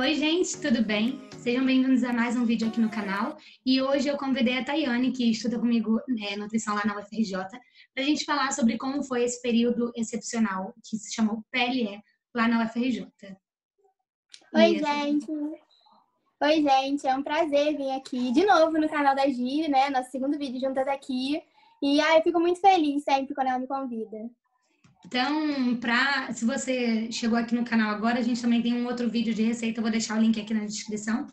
Oi, gente, tudo bem? Sejam bem-vindos a mais um vídeo aqui no canal. E hoje eu convidei a Tayane, que estuda comigo nutrição lá na UFRJ, para a gente falar sobre como foi esse período excepcional que se chamou PLE lá na UFRJ. Oi, gente! Oi, gente! É um prazer vir aqui de novo no canal da Gi, né? Nosso segundo vídeo juntas aqui. E eu fico muito feliz sempre quando ela me convida. Então, se você chegou aqui no canal agora, a gente também tem um outro vídeo de receita, eu vou deixar o link aqui na descrição,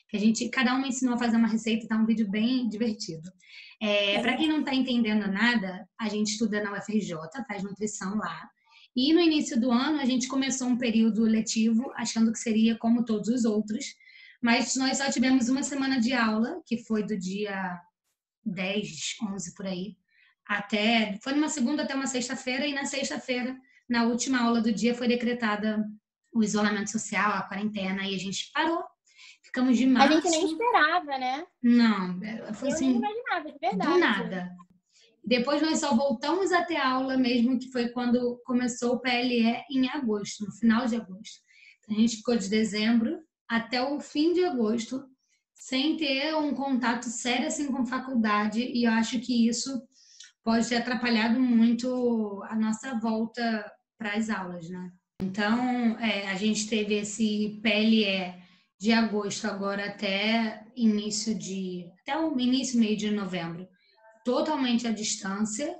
que cada uma ensinou a fazer uma receita, tá um vídeo bem divertido. Para quem não está entendendo nada, a gente estuda na UFRJ, faz nutrição lá, e no início do ano a gente começou um período letivo, achando que seria como todos os outros, mas nós só tivemos uma semana de aula, que foi do dia 10, 11 por aí, foi numa segunda até uma sexta-feira, e na sexta-feira, na última aula do dia, foi decretada o isolamento social, a quarentena, e a gente parou. Ficamos de março. A gente nem esperava, né? Não, foi assim... Eu nem imaginava, de verdade. Do nada. Depois nós só voltamos a ter aula mesmo, que foi quando começou o PLE em agosto, no final de agosto. Então, a gente ficou de dezembro até o fim de agosto, sem ter um contato sério assim com faculdade, e eu acho que isso pode ter atrapalhado muito a nossa volta para as aulas, né? Então, a gente teve esse PLE de agosto agora até o início, meio de novembro, totalmente à distância.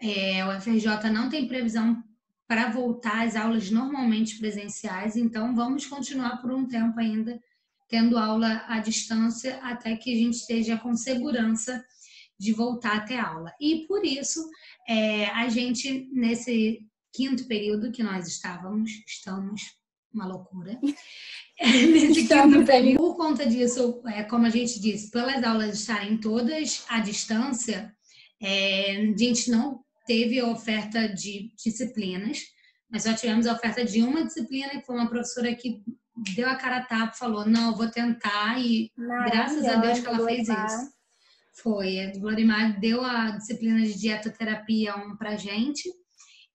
O UFRJ não tem previsão para voltar às aulas normalmente presenciais, então vamos continuar por um tempo ainda tendo aula à distância até que a gente esteja com segurança de voltar a ter aula. E por isso, a gente, nesse quinto período que nós estamos uma loucura. Nesse quinto período, por conta disso, como a gente disse, pelas aulas estarem todas à distância, a gente não teve oferta de disciplinas, mas só tivemos a oferta de uma disciplina, que foi uma professora que deu a cara a tapa, falou, não, eu vou tentar, e graças a Deus que ela fez isso. A Glorimar deu a disciplina de dietoterapia 1 pra gente,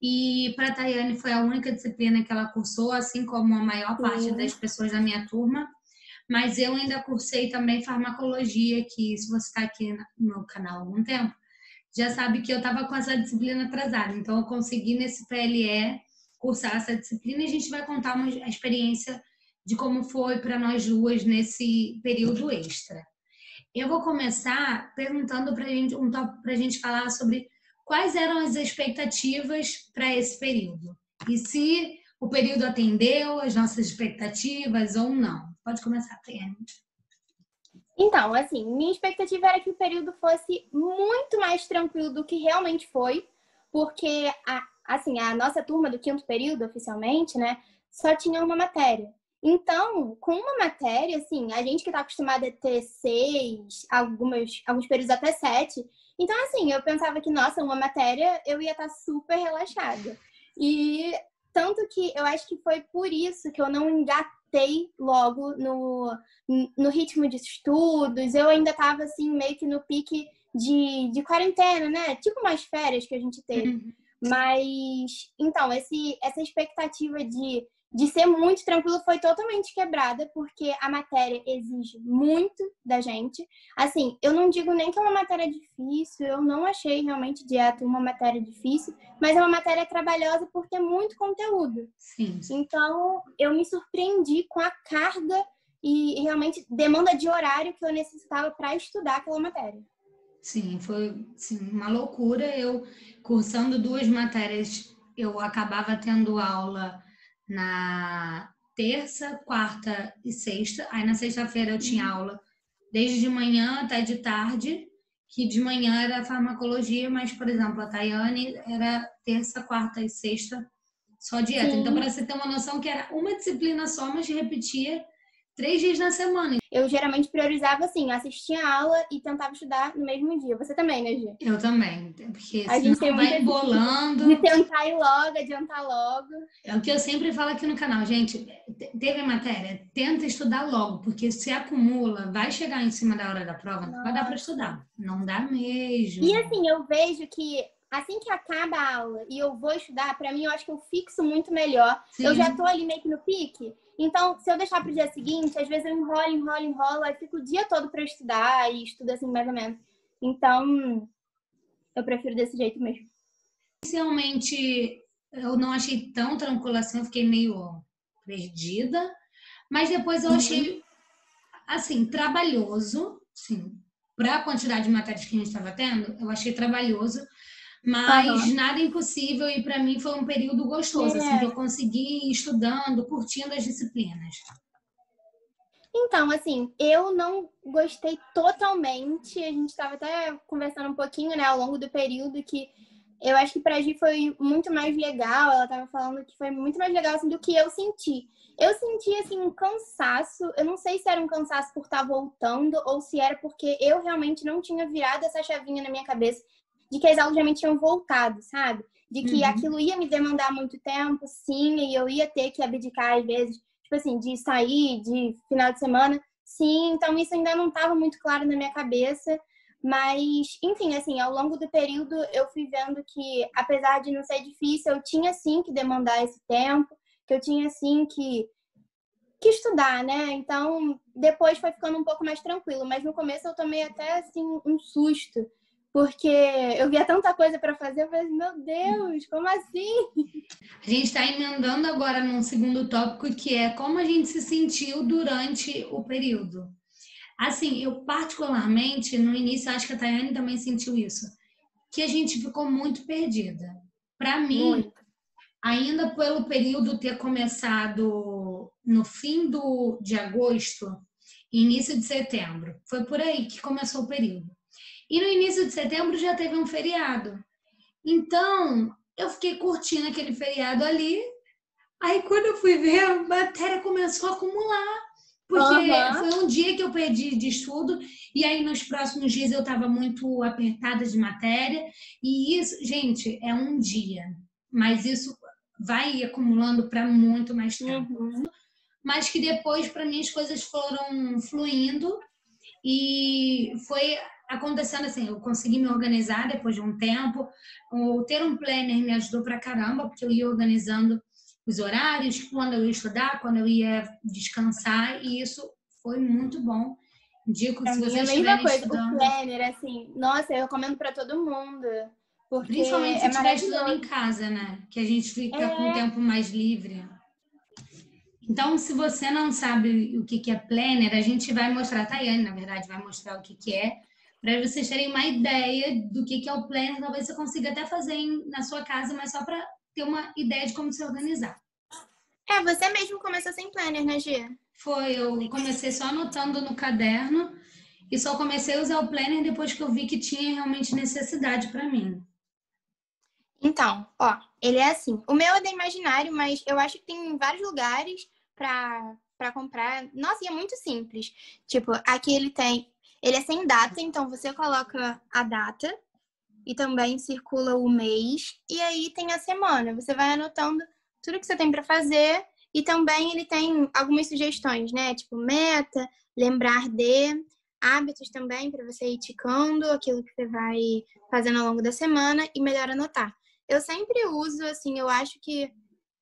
e para a Tayane foi a única disciplina que ela cursou, assim como a maior parte das pessoas da minha turma, mas eu ainda cursei também farmacologia, que se você está aqui no canal há algum tempo, já sabe que eu estava com essa disciplina atrasada, então eu consegui nesse PLE cursar essa disciplina, e a gente vai contar a experiência de como foi para nós duas nesse período extra. Eu vou começar perguntando para a gente falar sobre quais eram as expectativas para esse período. E se o período atendeu as nossas expectativas ou não. Pode começar, Tayane. Então, assim, minha expectativa era que o período fosse muito mais tranquilo do que realmente foi, porque a nossa turma do quinto período, oficialmente, né, só tinha uma matéria. Então, com uma matéria, assim, a gente que está acostumada a ter 6, alguns períodos até 7, então, assim, eu pensava que, nossa, uma matéria eu ia estar super relaxada. E tanto que eu acho que foi por isso que eu não engatei logo no ritmo de estudos. Eu ainda estava, assim, meio que no pique de quarentena, né? Tipo umas férias que a gente teve. Mas, então, essa expectativa de ser muito tranquilo foi totalmente quebrada, porque a matéria exige muito da gente. Assim, eu não digo nem que é uma matéria difícil, eu não achei realmente dieta uma matéria difícil, mas é uma matéria trabalhosa por ter muito conteúdo. Sim. Então, eu me surpreendi com a carga e realmente demanda de horário que eu necessitava para estudar aquela matéria. Sim, foi uma loucura. Eu, cursando 2 matérias, eu acabava tendo aula na terça, quarta e sexta. Aí na sexta-feira eu tinha aula desde de manhã até de tarde, que de manhã era farmacologia, mas, por exemplo, a Tayane era terça, quarta e sexta só dieta. Sim. Então, para você ter uma noção que era uma disciplina só, mas repetia 3 dias na semana. Eu geralmente priorizava assim, assistia a aula e tentava estudar no mesmo dia. Você também, né, Gi? Eu também, porque a gente senão vai embolando. De tentar ir logo, adiantar logo. É o que eu sempre falo aqui no canal, gente, teve a matéria, tenta estudar logo, porque se acumula, vai chegar em cima da hora da prova, não vai dar para estudar, não dá mesmo. E assim, eu vejo que assim que acaba a aula e eu vou estudar, pra mim, eu acho que eu fixo muito melhor. Sim. Eu já tô ali meio que no pique. Então, se eu deixar pro dia seguinte, às vezes eu enrolo, aí fico o dia todo pra estudar e estudo assim, mais ou menos. Então, eu prefiro desse jeito mesmo. Inicialmente, eu não achei tão tranquilo assim, eu fiquei meio perdida. Mas depois eu achei, assim, trabalhoso, sim. Para a quantidade de matérias que a gente estava tendo, eu achei trabalhoso, mas nada impossível e para mim foi um período gostoso, assim, que eu consegui ir estudando, curtindo as disciplinas. Então, assim, eu não gostei totalmente. A gente estava até conversando um pouquinho, né, ao longo do período, que eu acho que pra Gi foi muito mais legal. Ela estava falando que foi muito mais legal, assim, do que eu senti. Eu senti, assim, um cansaço. Eu não sei se era um cansaço por estar voltando ou se era porque eu realmente não tinha virado essa chavinha na minha cabeça de que as aulas realmente tinham voltado, sabe? De que aquilo ia me demandar muito tempo, sim, e eu ia ter que abdicar às vezes, tipo assim, de sair, de final de semana. Sim, então isso ainda não estava muito claro na minha cabeça. Mas, enfim, assim, ao longo do período eu fui vendo que, apesar de não ser difícil, eu tinha sim que demandar esse tempo, que eu tinha sim que estudar, né? Então, depois foi ficando um pouco mais tranquilo. Mas no começo eu tomei até, assim, um susto. Porque eu via tanta coisa para fazer, eu falei, meu Deus, como assim? A gente está emendando agora num segundo tópico, que é como a gente se sentiu durante o período. Assim, eu particularmente, no início, acho que a Tayane também sentiu isso, que a gente ficou muito perdida. Para mim, ainda pelo período ter começado no fim de agosto, início de setembro, foi por aí que começou o período. E no início de setembro já teve um feriado. Então, eu fiquei curtindo aquele feriado ali. Aí, quando eu fui ver, a matéria começou a acumular. Porque foi um dia que eu perdi de estudo, e aí nos próximos dias eu estava muito apertada de matéria. E isso, gente, é um dia. Mas isso vai acumulando para muito mais tempo. Mas que depois, para mim, as coisas foram fluindo e foi acontecendo assim, eu consegui me organizar depois de um tempo. O ter um planner me ajudou pra caramba, porque eu ia organizando os horários, quando eu ia estudar, quando eu ia descansar, e isso foi muito bom. Indico, se vocês A mesma estiverem coisa, estudando, o planner, assim, nossa, eu recomendo para todo mundo, porque principalmente se é estiver estudando em maravilhoso. casa, né? Que a gente fica com o tempo mais livre. Então, se você não sabe o que é planner, a gente vai mostrar, a Tayane, na verdade, vai mostrar o que é, para vocês terem uma ideia do que é o planner. Talvez você consiga até fazer na sua casa, mas só para ter uma ideia de como se organizar. Você mesmo começou sem planner, né, Gia? Foi, eu comecei só anotando no caderno e só comecei a usar o planner depois que eu vi que tinha realmente necessidade para mim. Então, ó, ele é assim. O meu é da Imaginário, mas eu acho que tem vários lugares pra comprar. Nossa, e é muito simples. Tipo, aqui ele é sem data, então você coloca a data e também circula o mês e aí tem a semana. Você vai anotando tudo que você tem para fazer e também ele tem algumas sugestões, né? Tipo meta, lembrar de hábitos também para você ir ticando aquilo que você vai fazendo ao longo da semana e melhor anotar. Eu sempre uso, assim, eu acho que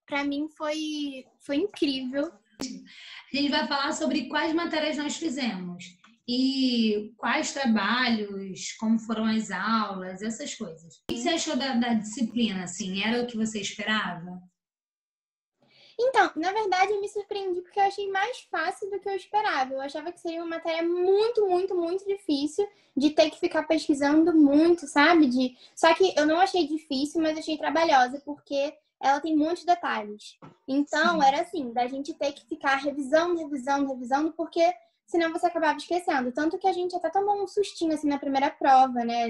para mim foi incrível. A gente vai falar sobre quais matérias nós fizemos e quais trabalhos, como foram as aulas, essas coisas. O que você achou da disciplina, assim? Era o que você esperava? Então, na verdade, eu me surpreendi porque eu achei mais fácil do que eu esperava. Eu achava que seria uma matéria muito, muito, muito difícil de ter que ficar pesquisando muito, sabe? Só que eu não achei difícil, mas achei trabalhosa porque ela tem muitos detalhes. Então, era assim, da gente ter que ficar revisando, porque senão você acabava esquecendo. Tanto que a gente até tomou um sustinho assim na primeira prova, né?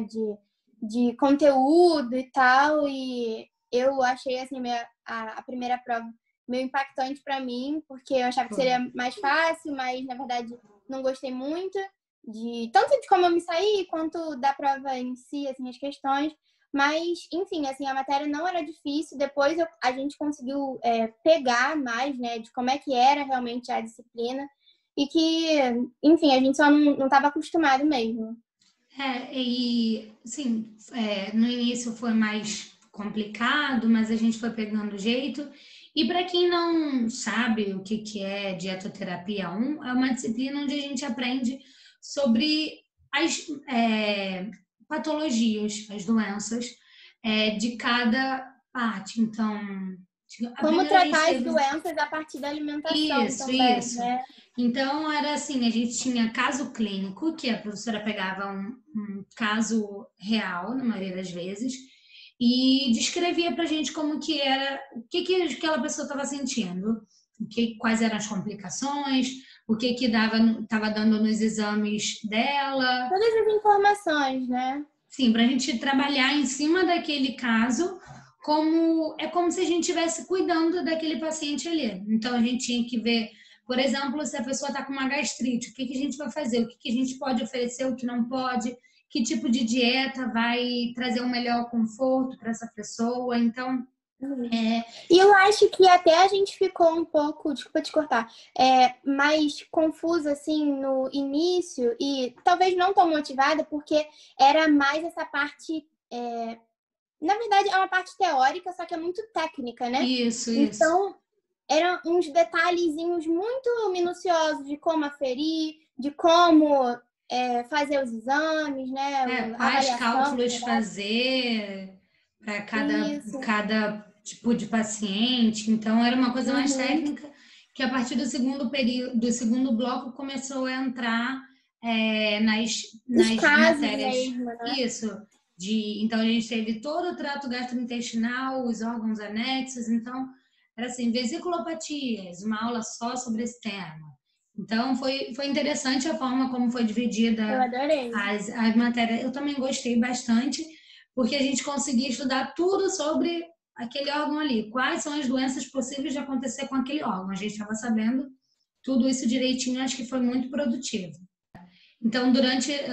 De conteúdo e tal. E eu achei assim a primeira prova meio impactante para mim, porque eu achava que seria mais fácil, mas na verdade não gostei muito tanto de como eu me saí quanto da prova em si, assim, as questões. Mas, enfim, assim, a matéria não era difícil. Depois a gente conseguiu pegar mais, né, de como é que era realmente a disciplina e que, enfim, a gente só não estava acostumado mesmo. E sim, no início foi mais complicado, mas a gente foi pegando jeito. E para quem não sabe o que é Dietoterapia 1, é uma disciplina onde a gente aprende sobre as patologias, as doenças de cada parte. Então, a Como primeira a gente tratar as teve doenças a partir da alimentação isso, também, isso. né? Então, era assim, a gente tinha caso clínico, que a professora pegava um caso real, na maioria das vezes, e descrevia pra gente como que era, o que aquela pessoa estava sentindo, quais eram as complicações, o que estava dando nos exames dela. Todas as informações, né? Sim, para a gente trabalhar em cima daquele caso, como se a gente estivesse cuidando daquele paciente ali. Então a gente tinha que ver, por exemplo, se a pessoa está com uma gastrite, o que a gente vai fazer, o que a gente pode oferecer, o que não pode, que tipo de dieta vai trazer um melhor conforto para essa pessoa. Então, E eu acho que até a gente ficou um pouco, desculpa te cortar, mais confusa assim no início e talvez não tão motivada, porque era mais essa parte. Na verdade, é uma parte teórica, só que é muito técnica, né? isso. Então, eram uns detalhezinhos muito minuciosos de como aferir, de como fazer os exames, né? A Quais avaliação. cálculos fazer para Isso. cada tipo de paciente. Então, era uma coisa mais Uhum. técnica que a partir do segundo período, do segundo bloco começou a entrar Os nas casos matérias. mesmo, né? Isso. Então, a gente teve todo o trato gastrointestinal, os órgãos anexos. Então, era assim, vesiculopatias, uma aula só sobre esse tema. Então, foi interessante a forma como foi Eu dividida adorei. as matérias. Eu também gostei bastante, porque a gente conseguia estudar tudo sobre aquele órgão ali. Quais são as doenças possíveis de acontecer com aquele órgão? A gente estava sabendo tudo isso direitinho, acho que foi muito produtivo. Então,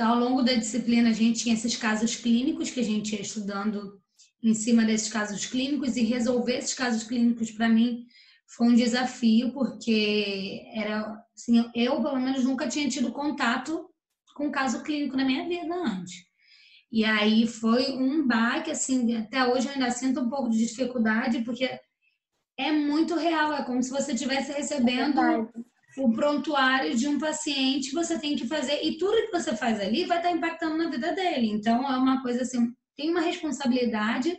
ao longo da disciplina, a gente tinha esses casos clínicos que a gente ia estudando em cima desses casos clínicos e resolver esses casos clínicos para mim foi um desafio, porque era assim, eu pelo menos nunca tinha tido contato com um caso clínico na minha vida antes. E aí foi um baque, assim, até hoje eu ainda sinto um pouco de dificuldade, porque é muito real, é como se você estivesse É recebendo verdade. o prontuário de um paciente, você tem que fazer, e tudo que você faz ali vai estar impactando na vida dele. Então é uma coisa assim, tem uma responsabilidade.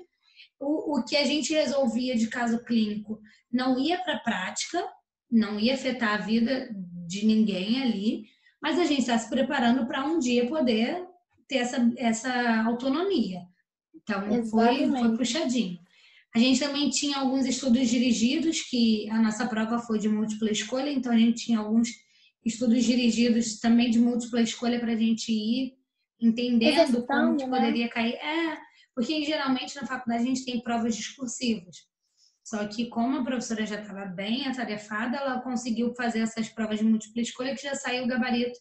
O que a gente resolvia de caso clínico não ia para a prática, não ia afetar a vida de ninguém ali, mas a gente está se preparando para um dia poder ter essa autonomia. Então foi Exatamente. puxadinho. A gente também tinha alguns estudos dirigidos, que a nossa prova foi de múltipla escolha, então a gente tinha alguns estudos dirigidos também de múltipla escolha para a gente ir entendendo como que Exercitando, né? poderia cair. Porque geralmente na faculdade a gente tem provas discursivas. Só que como a professora já estava bem atarefada, ela conseguiu fazer essas provas de múltipla escolha que já saiu o gabarito.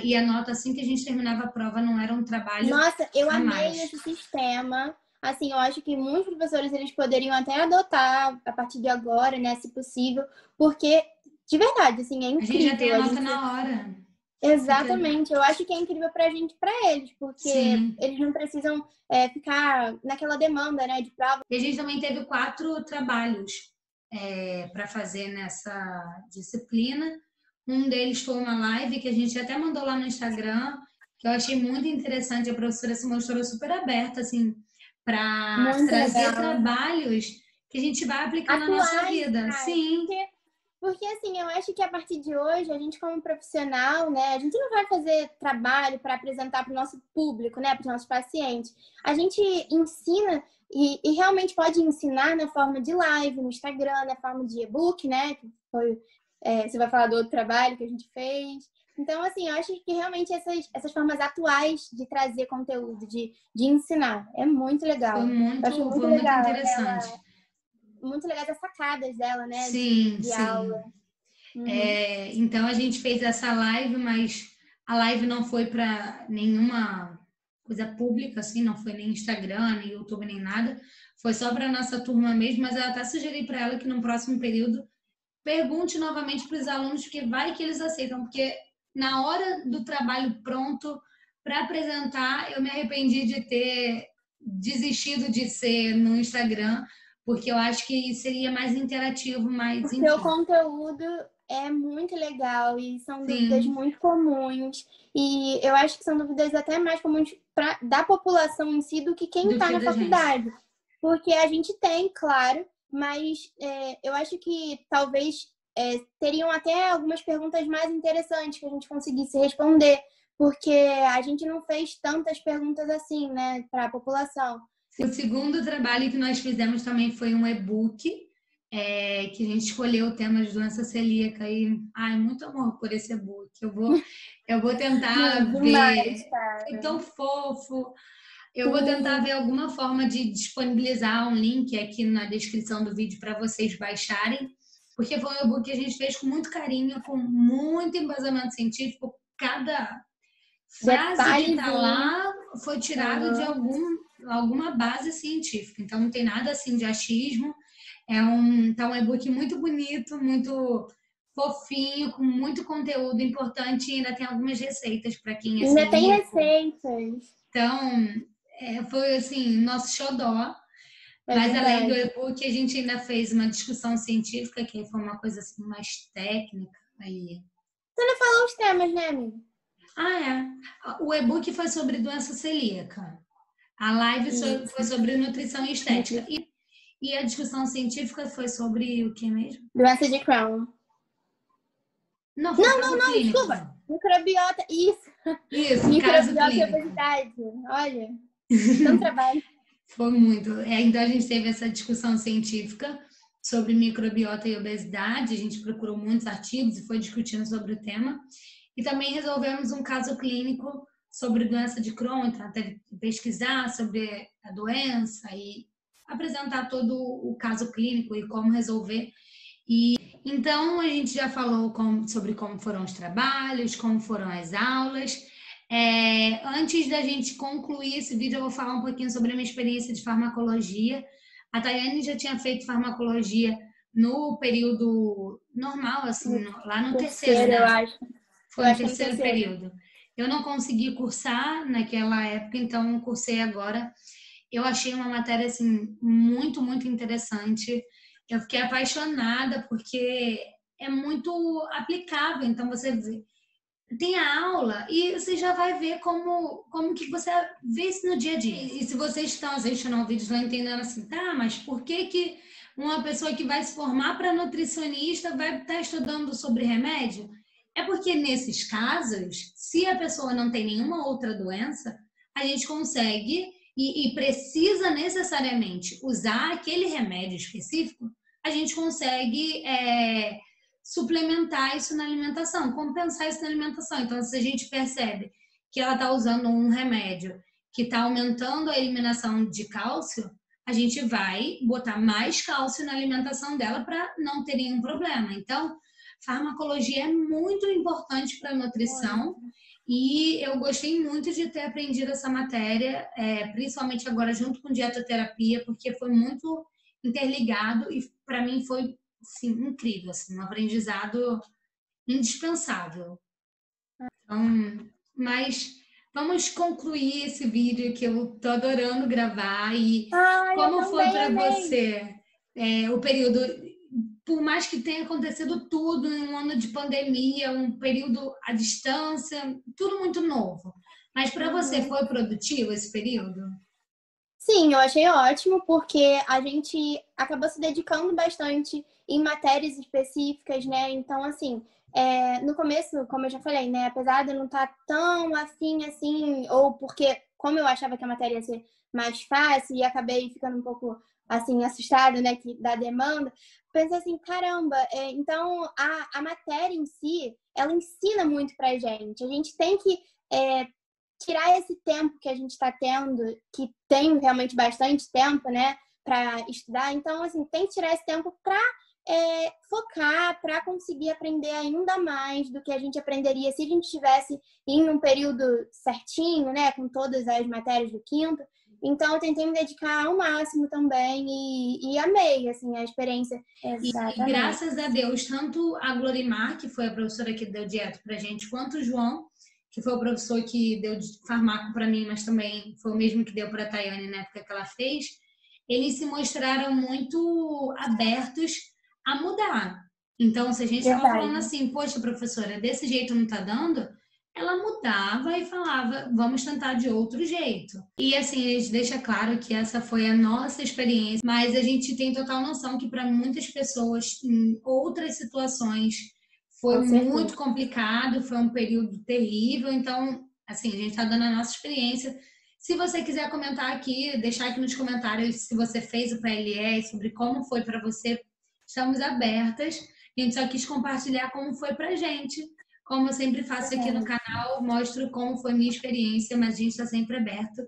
E a nota assim que a gente terminava a prova não era um trabalho Nossa, eu a amei mais. esse sistema. Assim, eu acho que muitos professores eles poderiam até adotar a partir de agora, né, se possível, porque de verdade, assim, é A gente já tem incrível. a A nota gente na hora. Fica. exatamente, eu acho que é incrível pra gente, pra eles, porque Sim. eles não precisam ficar naquela demanda, né, de prova. E a gente também teve 4 trabalhos para fazer nessa disciplina. Um deles foi uma live que a gente até mandou lá no Instagram, que eu achei muito interessante. A professora se mostrou super aberta, assim, para Muito trazer legal. trabalhos que a gente vai aplicar na nossa Atuais, vida. cara, Sim, porque assim, eu acho que a partir de hoje, a gente como profissional, né, a gente não vai fazer trabalho para apresentar para o nosso público, né, para os nossos pacientes. A gente ensina e realmente pode ensinar na forma de live, no Instagram, na forma de e-book, né, que foi, você vai falar do outro trabalho que a gente fez. Então, assim, eu acho que realmente essas formas atuais de trazer conteúdo, de ensinar, é muito foi legal. Eu acho muito, muito foi muito legal, interessante. muito legais as sacadas dela, né, Sim, de aula. sim. Uhum. Então a gente fez essa live, mas a live não foi para nenhuma coisa pública, assim, não foi nem Instagram, nem YouTube, nem nada. Foi só para nossa turma mesmo, mas eu até sugeri para ela que no próximo período pergunte novamente para os alunos, porque vai que eles aceitam, porque na hora do trabalho pronto, para apresentar, eu me arrependi de ter desistido de ser no Instagram, porque eu acho que seria mais interativo, mais, O seu enfim. conteúdo é muito legal e são dúvidas Sim, muito comuns. E eu acho que são dúvidas até mais comuns da população em si do que quem do está que na da gente. faculdade. Porque a gente tem, claro, mas eu acho que talvez teriam até algumas perguntas mais interessantes que a gente conseguisse responder, porque a gente não fez tantas perguntas assim, né, para a população. O segundo trabalho que nós fizemos também foi um e-book, que a gente escolheu o tema de doença celíaca e, ai, muito amor por esse e-book. Eu vou tentar Demais, ver. Foi cara. tão fofo. Eu vou tentar Sim. ver alguma forma de disponibilizar um link aqui na descrição do vídeo para vocês baixarem, porque foi um e-book que a gente fez com muito carinho, com muito embasamento científico. Cada frase que está Detalhezinho. lá foi tirado de Uhum. alguma base científica, então não tem nada assim de achismo. Tá um e-book muito bonito, muito fofinho, com muito conteúdo importante e ainda tem algumas receitas para quem é Ainda tem celíaco. receitas. Então, foi assim, nosso xodó. É Mas além do verdade. e-book, a gente ainda fez uma discussão científica, que foi uma coisa assim mais técnica aí. Você não falou os temas, né, amigo? Ah, é. O e-book foi sobre doença celíaca. A live foi Isso. sobre nutrição e estética. E a discussão científica foi sobre o que mesmo? Doença de Crohn. Não, foi Não, caso não, não, clínico. desculpa. Microbiota. Isso. Isso, caso Microbiota e clínico. obesidade. Olha, tanto trabalho. Foi muito. Então a gente teve essa discussão científica sobre microbiota e obesidade. A gente procurou muitos artigos e foi discutindo sobre o tema. E também resolvemos um caso clínico sobre doença de Crohn. Então, teve que pesquisar sobre a doença e apresentar todo o caso clínico e como resolver. Então, a gente já falou sobre como foram os trabalhos, como foram as aulas. Antes da gente concluir esse vídeo, eu vou falar um pouquinho sobre a minha experiência de farmacologia. A Tayane já tinha feito farmacologia no período normal, assim, lá no terceiro, Terceiro, eu né? acho. Foi Eu no acho que é no terceiro terceiro. período. Eu não consegui cursar naquela época, então cursei agora. Eu achei uma matéria assim muito, muito interessante. Eu fiquei apaixonada porque é muito aplicável. Então você tem a aula e você já vai ver como que você vê isso no dia a dia. E se vocês estão assistindo ao vídeo, estão entendendo assim, tá, mas por que uma pessoa que vai se formar para nutricionista vai estar estudando sobre remédio? É porque nesses casos, se a pessoa não tem nenhuma outra doença, a gente consegue e precisa necessariamente usar aquele remédio específico, a gente consegue suplementar isso na alimentação, compensar isso na alimentação. Então, se a gente percebe que ela está usando um remédio que está aumentando a eliminação de cálcio, a gente vai botar mais cálcio na alimentação dela para não ter nenhum problema. Então, farmacologia é muito importante para a nutrição e eu gostei muito de ter aprendido essa matéria, principalmente agora junto com dietoterapia, porque foi muito interligado e para mim foi sim incrível, assim, um aprendizado indispensável. Então, mas vamos concluir esse vídeo que eu tô adorando gravar e Ai, eu como foi também para amei. você o período, por mais que tenha acontecido tudo em um ano de pandemia, um período à distância, tudo muito novo. Mas para você Uhum. foi produtivo esse período? Sim, eu achei ótimo, porque a gente acabou se dedicando bastante em matérias específicas, né? Então, assim, no começo, como eu já falei, né? Apesar de eu não estar tão afim assim, ou porque, como eu achava que a matéria ia ser mais fácil e acabei ficando um pouco, assim, assustada, né? Da demanda, pensei assim, caramba, então a matéria em si, ela ensina muito pra gente. A gente tem que tirar esse tempo que a gente está tendo, que tem realmente bastante tempo, né, para estudar. Então, assim, tem que tirar esse tempo para focar, para conseguir aprender ainda mais do que a gente aprenderia se a gente estivesse em um período certinho, né, com todas as matérias do quinto. Então, eu tentei me dedicar ao máximo também e amei, assim, a experiência. E Exatamente. graças a Deus, tanto a Glorimar, que foi a professora que deu dieta pra gente, quanto o João, que foi o professor que deu de farmaco para mim, mas também foi o mesmo que deu para a Tayane na época que ela fez, eles se mostraram muito abertos a mudar. Então, se a gente estava falando Verdade. assim, poxa, professora, desse jeito não está dando, ela mudava e falava, vamos tentar de outro jeito. E assim, a gente deixa claro que essa foi a nossa experiência, mas a gente tem total noção que para muitas pessoas, em outras situações, foi Com muito certeza. complicado, foi um período terrível. Então, assim, a gente está dando a nossa experiência. Se você quiser comentar aqui, deixar aqui nos comentários se você fez o PLE, sobre como foi para você, estamos abertas. A gente só quis compartilhar como foi pra gente. Como eu sempre faço aqui no canal, mostro como foi minha experiência, mas a gente está sempre aberto.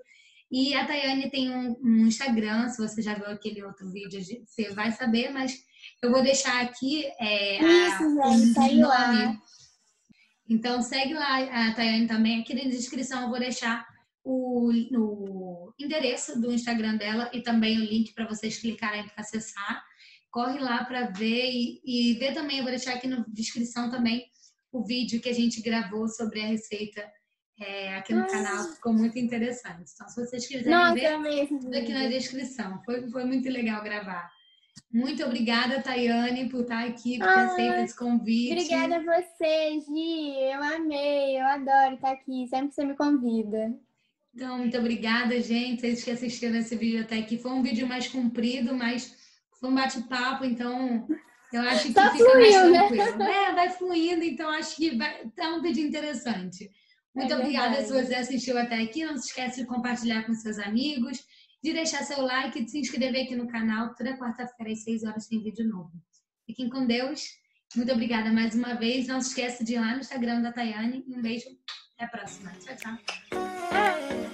E a Tayane tem um Instagram, se você já viu aquele outro vídeo, você vai saber, mas eu vou deixar aqui Isso, o gente, segue lá. nome. Então segue lá a Tayane também. Aqui na descrição eu vou deixar o endereço do Instagram dela e também o link para vocês clicarem para acessar. Corre lá para ver e ver também, eu vou deixar aqui na descrição também o vídeo que a gente gravou sobre a receita aqui no canal, ficou muito interessante. Então, se vocês quiserem Nossa, ver, eu amei esse tudo aqui na vídeo. descrição. Foi muito legal gravar. Muito obrigada, Tayane, por estar aqui, por ter aceito Ai, esse convite. obrigada a você, Gi. Eu amei, eu adoro estar aqui, sempre que você me convida. Então, muito obrigada, gente. Vocês que assistiram esse vídeo até aqui. Foi um vídeo mais comprido, mas foi um bate-papo, então eu acho que Só fica mais fluiu, né? tranquilo. Vai fluindo, então acho que tá um vídeo interessante. É Muito obrigada se verdade. você assistiu até aqui. Não se esqueça de compartilhar com seus amigos, de deixar seu like e de se inscrever aqui no canal. Toda quarta-feira às 6 horas tem vídeo novo. Fiquem com Deus. Muito obrigada mais uma vez. Não se esqueça de ir lá no Instagram da Tayane. Um beijo. Até a próxima. Tchau, tchau.